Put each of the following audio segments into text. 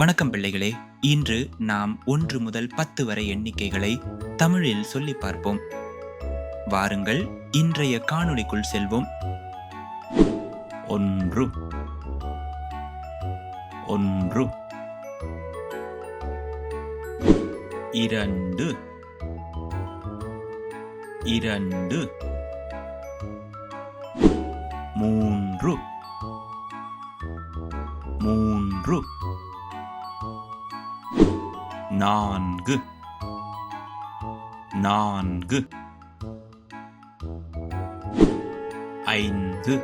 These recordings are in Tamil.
வணக்கம் பிள்ளைகளே. இன்று நாம் 1 முதல் 10 வரை எண்ணிக்கைகளை தமிழில் சொல்லி பார்ப்போம். வாருங்கள், இன்றைய காணொளிக்குள் செல்வோம். 1 1 2 2 3 3 4 4 5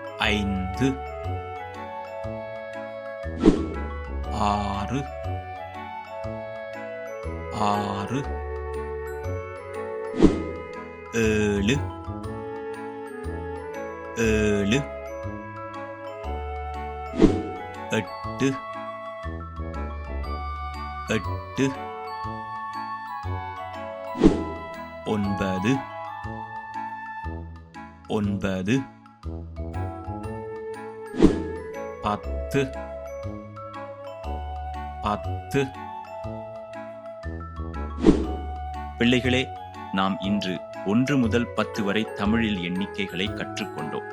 5 6 6 7 7 8 8 9 9 10 10. பிள்ளைகளே, நாம் இன்று 1 முதல் 10 வரை தமிழில் எண்ணிக்கைகளை கற்றுக்கொண்டோம்.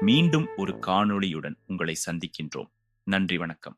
மீண்டும் ஒரு காணொளியுடன் உங்களை சந்திக்கின்றோம். நன்றி, வணக்கம்.